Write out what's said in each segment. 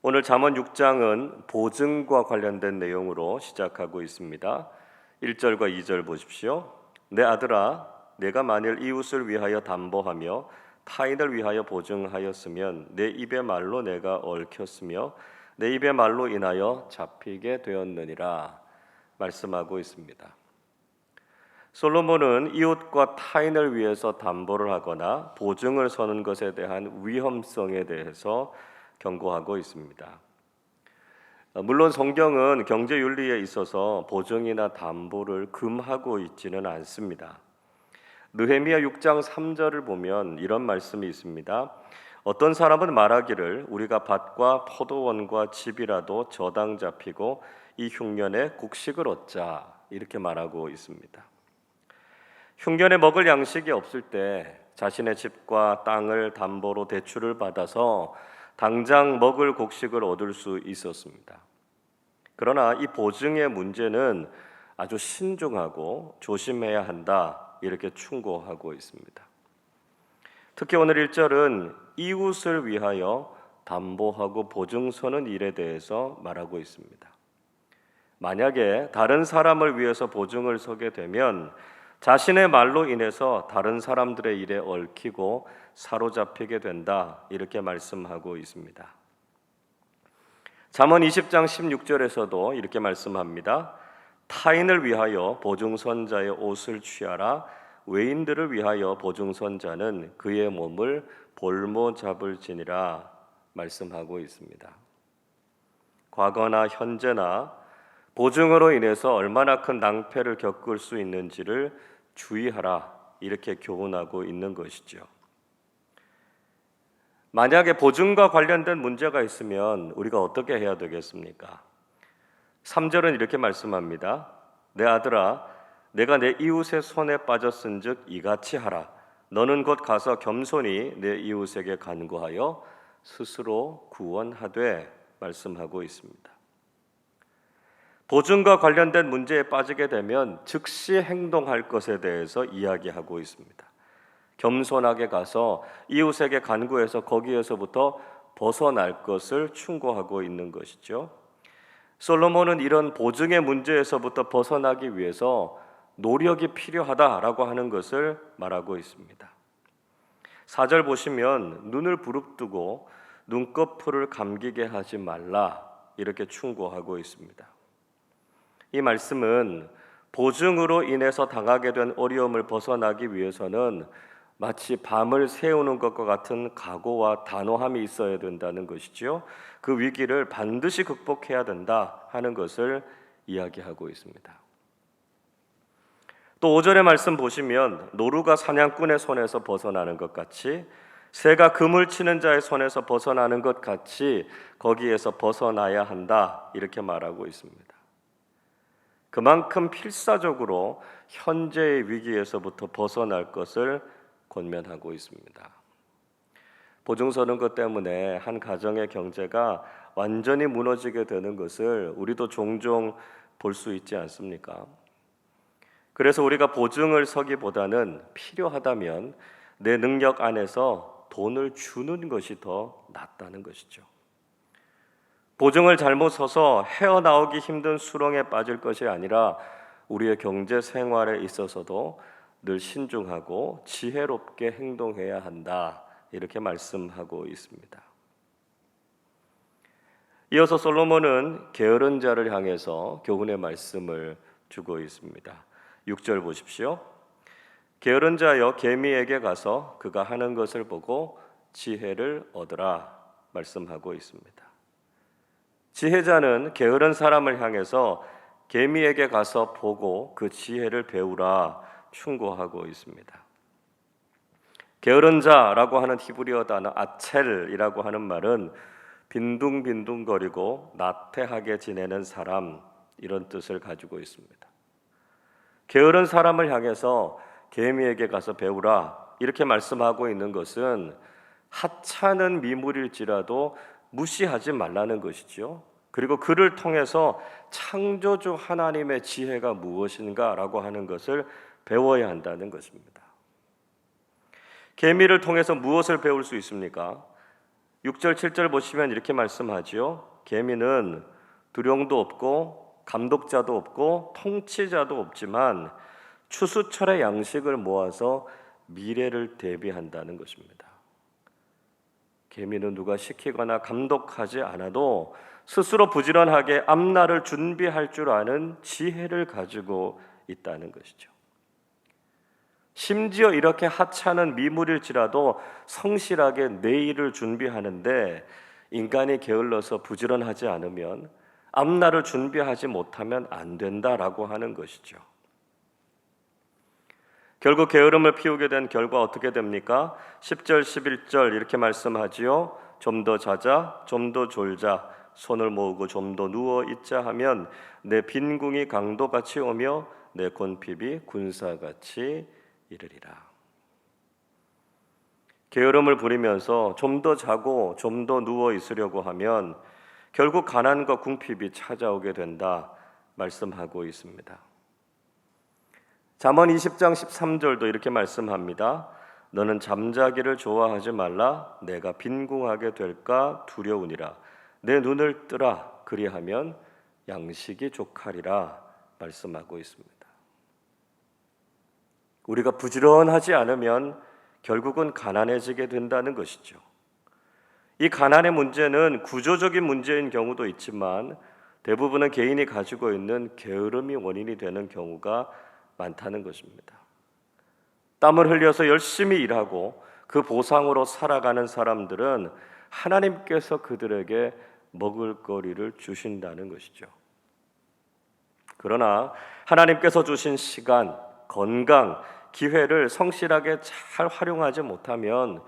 오늘 잠언 6장은 보증과 관련된 내용으로 시작하고 있습니다. 1절과 2절 보십시오. 내 아들아, 내가 만일 이웃을 위하여 담보하며 타인을 위하여 보증하였으면 내 입의 말로 내가 얽혔으며 내 입의 말로 인하여 잡히게 되었느니라 말씀하고 있습니다. 솔로몬은 이웃과 타인을 위해서 담보를 하거나 보증을 서는 것에 대한 위험성에 대해서 경고하고 있습니다. 물론 성경은 경제윤리에 있어서 보증이나 담보를 금하고 있지는 않습니다. 느헤미야 6장 3절을 보면 이런 말씀이 있습니다. 어떤 사람은 말하기를 우리가 밭과 포도원과 집이라도 저당 잡히고 이 흉년에 곡식을 얻자 이렇게 말하고 있습니다. 흉년에 먹을 양식이 없을 때 자신의 집과 땅을 담보로 대출을 받아서 당장 먹을 곡식을 얻을 수 있었습니다. 그러나 이 보증의 문제는 아주 신중하고 조심해야 한다 이렇게 충고하고 있습니다. 특히 오늘 1절은 이웃을 위하여 담보하고 보증 서는 일에 대해서 말하고 있습니다. 만약에 다른 사람을 위해서 보증을 서게 되면 자신의 말로 인해서 다른 사람들의 일에 얽히고 사로잡히게 된다 이렇게 말씀하고 있습니다. 잠언 20장 16절에서도 이렇게 말씀합니다. 타인을 위하여 보증선 자의 옷을 취하라. 외인들을 위하여 보증선 자는 그의 몸을 볼모 잡을지니라 말씀하고 있습니다. 과거나 현재나 보증으로 인해서 얼마나 큰 낭패를 겪을 수 있는지를 주의하라 이렇게 교훈하고 있는 것이죠. 만약에 보증과 관련된 문제가 있으면 우리가 어떻게 해야 되겠습니까? 3절은 이렇게 말씀합니다. 내 아들아, 내가 내 이웃의 손에 빠졌은즉 이같이 하라. 너는 곧 가서 겸손히 내 이웃에게 간구하여 스스로 구원하되 말씀하고 있습니다. 보증과 관련된 문제에 빠지게 되면 즉시 행동할 것에 대해서 이야기하고 있습니다. 겸손하게 가서 이웃에게 간구해서 거기에서부터 벗어날 것을 충고하고 있는 것이죠. 솔로몬은 이런 보증의 문제에서부터 벗어나기 위해서 노력이 필요하다라고 하는 것을 말하고 있습니다. 4절 보시면 눈을 부릅뜨고 눈꺼풀을 감기게 하지 말라 이렇게 충고하고 있습니다. 이 말씀은 보증으로 인해서 당하게 된 어려움을 벗어나기 위해서는 마치 밤을 새우는 것과 같은 각오와 단호함이 있어야 된다는 것이죠. 그 위기를 반드시 극복해야 된다 하는 것을 이야기하고 있습니다. 또 5절의 말씀 보시면 노루가 사냥꾼의 손에서 벗어나는 것 같이 새가 그물 치는 자의 손에서 벗어나는 것 같이 거기에서 벗어나야 한다 이렇게 말하고 있습니다. 그만큼 필사적으로 현재의 위기에서부터 벗어날 것을 권면하고 있습니다. 보증 서는 것 때문에 한 가정의 경제가 완전히 무너지게 되는 것을 우리도 종종 볼 수 있지 않습니까? 그래서 우리가 보증을 서기보다는 필요하다면 내 능력 안에서 돈을 주는 것이 더 낫다는 것이죠. 보증을 잘못 서서 헤어나오기 힘든 수렁에 빠질 것이 아니라 우리의 경제 생활에 있어서도 늘 신중하고 지혜롭게 행동해야 한다 이렇게 말씀하고 있습니다. 이어서 솔로몬은 게으른 자를 향해서 교훈의 말씀을 주고 있습니다. 6절 보십시오. 게으른 자여 개미에게 가서 그가 하는 것을 보고 지혜를 얻으라 말씀하고 있습니다. 지혜자는 게으른 사람을 향해서 개미에게 가서 보고 그 지혜를 배우라 충고하고 있습니다. 게으른 자라고 하는 히브리어 단어 아첼이라고 하는 말은 빈둥빈둥거리고 나태하게 지내는 사람 이런 뜻을 가지고 있습니다. 게으른 사람을 향해서 개미에게 가서 배우라 이렇게 말씀하고 있는 것은 하찮은 미물일지라도 무시하지 말라는 것이죠. 그리고 그를 통해서 창조주 하나님의 지혜가 무엇인가라고 하는 것을 배워야 한다는 것입니다. 개미를 통해서 무엇을 배울 수 있습니까? 6절 7절 보시면 이렇게 말씀하지요. 계미는 두령도 없고 감독자도 없고 통치자도 없지만 추수철의 양식을 모아서 미래를 대비한다는 것입니다. 계미는 누가 시키거나 감독하지 않아도 스스로 부지런하게 앞날을 준비할 줄 아는 지혜를 가지고 있다는 것이죠. 심지어 이렇게 하찮은 미물일지라도 성실하게 내일을 준비하는데 인간이 게을러서 부지런하지 않으면 앞날을 준비하지 못하면 안 된다라고 하는 것이죠. 결국 게으름을 피우게 된 결과 어떻게 됩니까? 10절 11절 이렇게 말씀하지요. 좀 더 자자, 좀 더 졸자, 손을 모으고 좀 더 누워 있자 하면 내 빈궁이 강도같이 오며 내 곤핍이 군사같이 이르리라. 게으름을 부리면서 좀 더 자고 좀 더 누워 있으려고 하면 결국 가난과 궁핍이 찾아오게 된다 말씀하고 있습니다. 잠언 20장 13절도 이렇게 말씀합니다. 너는 잠자기를 좋아하지 말라. 내가 빈궁하게 될까 두려우니라. 내 눈을 뜨라. 그리하면 양식이 족하리라 말씀하고 있습니다. 우리가 부지런하지 않으면 결국은 가난해지게 된다는 것이죠. 이 가난의 문제는 구조적인 문제인 경우도 있지만 대부분은 개인이 가지고 있는 게으름이 원인이 되는 경우가 많다는 것입니다. 땀을 흘려서 열심히 일하고 그 보상으로 살아가는 사람들은 하나님께서 그들에게 먹을거리를 주신다는 것이죠. 그러나 하나님께서 주신 시간, 건강, 기회를 성실하게 잘 활용하지 못하면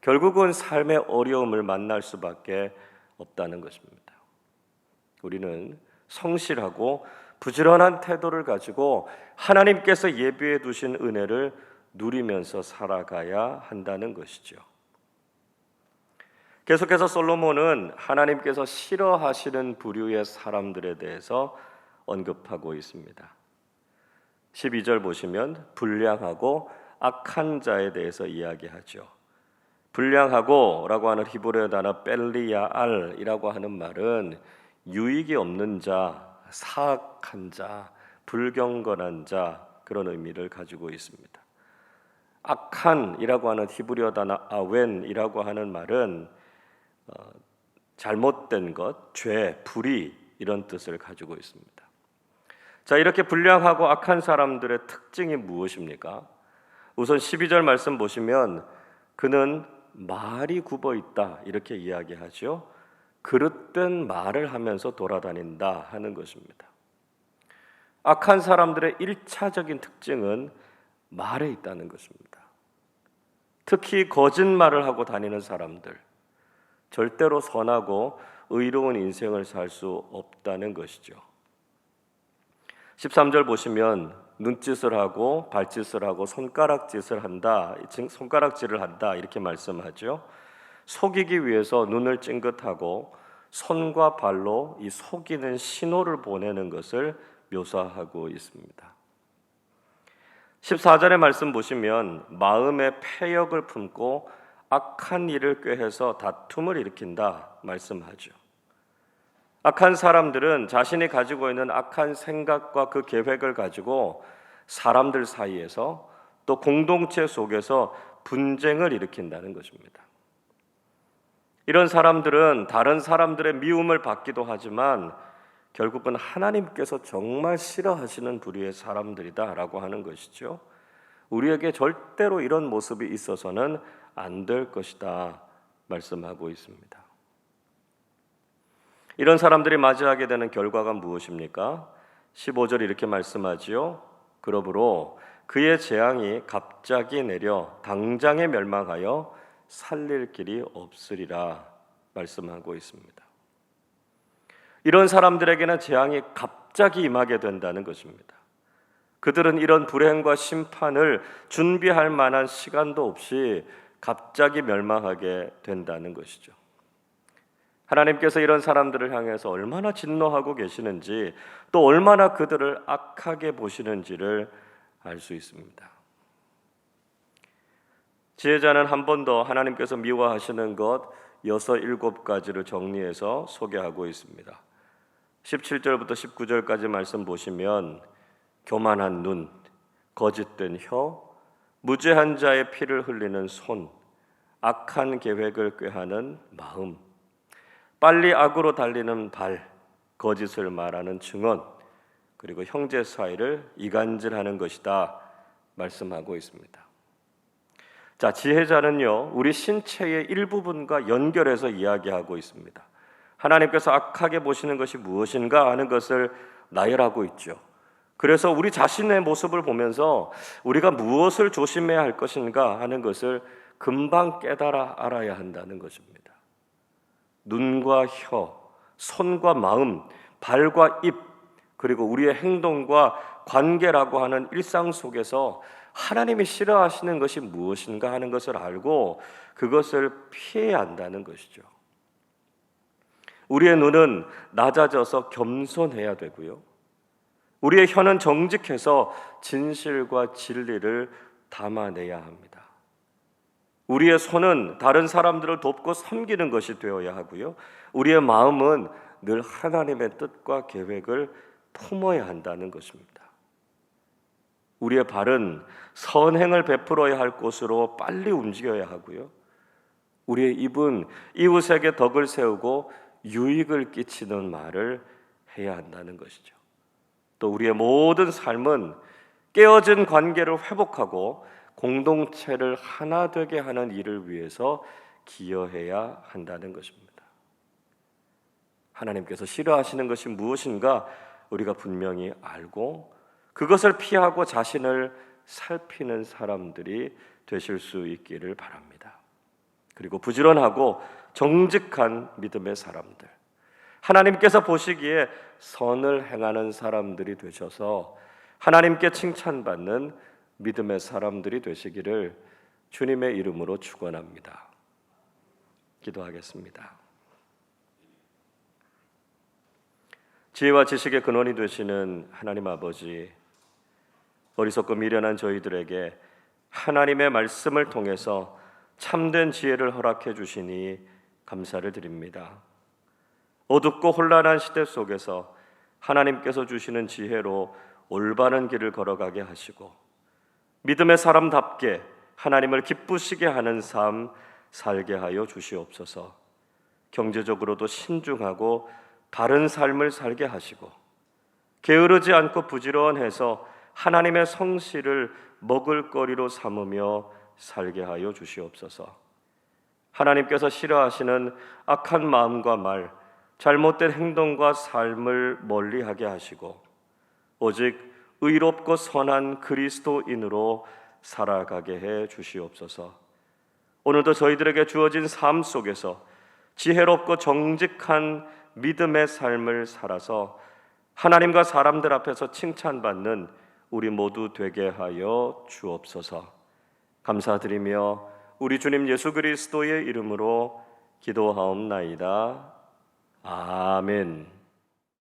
결국은 삶의 어려움을 만날 수밖에 없다는 것입니다. 우리는 성실하고 부지런한 태도를 가지고 하나님께서 예비해 두신 은혜를 누리면서 살아가야 한다는 것이죠. 계속해서 솔로몬은 하나님께서 싫어하시는 부류의 사람들에 대해서 언급하고 있습니다. 12절 보시면 불량하고 악한 자에 대해서 이야기하죠. 불량하고 라고 하는 히브리어 단어 벨리야알이라고 하는 말은 유익이 없는 자, 사악한 자, 불경건한 자 그런 의미를 가지고 있습니다. 악한이라고 하는 히브리어 단어 아웬이라고 하는 말은 잘못된 것, 죄, 불의 이런 뜻을 가지고 있습니다. 자, 이렇게 불량하고 악한 사람들의 특징이 무엇입니까? 우선 12절 말씀 보시면 그는 말이 굽어 있다 이렇게 이야기하죠. 그릇된 말을 하면서 돌아다닌다 하는 것입니다. 악한 사람들의 1차적인 특징은 말에 있다는 것입니다. 특히 거짓말을 하고 다니는 사람들, 절대로 선하고 의로운 인생을 살 수 없다는 것이죠. 13절 보시면 눈짓을 하고 발짓을 하고 손가락질을 한다 이렇게 말씀하죠. 속이기 위해서 눈을 찡긋하고 손과 발로 이 속이는 신호를 보내는 것을 묘사하고 있습니다. 14절의 말씀 보시면 마음의 패역을 품고 악한 일을 꾀해서 다툼을 일으킨다 말씀하죠. 악한 사람들은 자신이 가지고 있는 악한 생각과 그 계획을 가지고 사람들 사이에서 또 공동체 속에서 분쟁을 일으킨다는 것입니다. 이런 사람들은 다른 사람들의 미움을 받기도 하지만 결국은 하나님께서 정말 싫어하시는 부류의 사람들이다라고 하는 것이죠. 우리에게 절대로 이런 모습이 있어서는 안 될 것이다 말씀하고 있습니다. 이런 사람들이 맞이하게 되는 결과가 무엇입니까? 15절 이렇게 말씀하지요. 그러므로 그의 재앙이 갑자기 내려 당장에 멸망하여 살릴 길이 없으리라 말씀하고 있습니다. 이런 사람들에게는 재앙이 갑자기 임하게 된다는 것입니다. 그들은 이런 불행과 심판을 준비할 만한 시간도 없이 갑자기 멸망하게 된다는 것이죠. 하나님께서 이런 사람들을 향해서 얼마나 진노하고 계시는지 또 얼마나 그들을 악하게 보시는지를 알 수 있습니다. 지혜자는 한 번 더 하나님께서 미워하시는 것 일곱 가지를 정리해서 소개하고 있습니다. 17절부터 19절까지 말씀 보시면 교만한 눈, 거짓된 혀, 무죄한 자의 피를 흘리는 손, 악한 계획을 꾀하는 마음, 빨리 악으로 달리는 발, 거짓을 말하는 증언, 그리고 형제 사이를 이간질하는 것이다 말씀하고 있습니다. 자, 지혜자는요, 우리 신체의 일부분과 연결해서 이야기하고 있습니다. 하나님께서 악하게 보시는 것이 무엇인가 하는 것을 나열하고 있죠. 그래서 우리 자신의 모습을 보면서 우리가 무엇을 조심해야 할 것인가 하는 것을 금방 깨달아 알아야 한다는 것입니다. 눈과 혀, 손과 마음, 발과 입, 그리고 우리의 행동과 관계라고 하는 일상 속에서 하나님이 싫어하시는 것이 무엇인가 하는 것을 알고 그것을 피해야 한다는 것이죠. 우리의 눈은 낮아져서 겸손해야 되고요. 우리의 혀는 정직해서 진실과 진리를 담아내야 합니다. 우리의 손은 다른 사람들을 돕고 섬기는 것이 되어야 하고요. 우리의 마음은 늘 하나님의 뜻과 계획을 품어야 한다는 것입니다. 우리의 발은 선행을 베풀어야 할 곳으로 빨리 움직여야 하고요. 우리의 입은 이웃에게 덕을 세우고 유익을 끼치는 말을 해야 한다는 것이죠. 또 우리의 모든 삶은 깨어진 관계를 회복하고 공동체를 하나 되게 하는 일을 위해서 기여해야 한다는 것입니다. 하나님께서 싫어하시는 것이 무엇인가 우리가 분명히 알고 그것을 피하고 자신을 살피는 사람들이 되실 수 있기를 바랍니다. 그리고 부지런하고 정직한 믿음의 사람들, 하나님께서 보시기에 선을 행하는 사람들이 되셔서 하나님께 칭찬받는 믿음의 사람들이 되시기를 주님의 이름으로 축원합니다. 기도하겠습니다. 지혜와 지식의 근원이 되시는 하나님 아버지, 어리석고 미련한 저희들에게 하나님의 말씀을 통해서 참된 지혜를 허락해 주시니 감사를 드립니다. 어둡고 혼란한 시대 속에서 하나님께서 주시는 지혜로 올바른 길을 걸어가게 하시고 믿음의 사람답게 하나님을 기쁘시게 하는 삶 살게 하여 주시옵소서. 경제적으로도 신중하고 바른 삶을 살게 하시고 게으르지 않고 부지런해서 하나님의 성실을 먹을거리로 삼으며 살게 하여 주시옵소서. 하나님께서 싫어하시는 악한 마음과 말, 잘못된 행동과 삶을 멀리하게 하시고 오직 의롭고 선한 그리스도인으로 살아가게 해 주시옵소서. 오늘도 저희들에게 주어진 삶 속에서 지혜롭고 정직한 믿음의 삶을 살아서 하나님과 사람들 앞에서 칭찬받는 우리 모두 되게 하여 주옵소서. 감사드리며 우리 주님 예수 그리스도의 이름으로 기도하옵나이다. 아멘.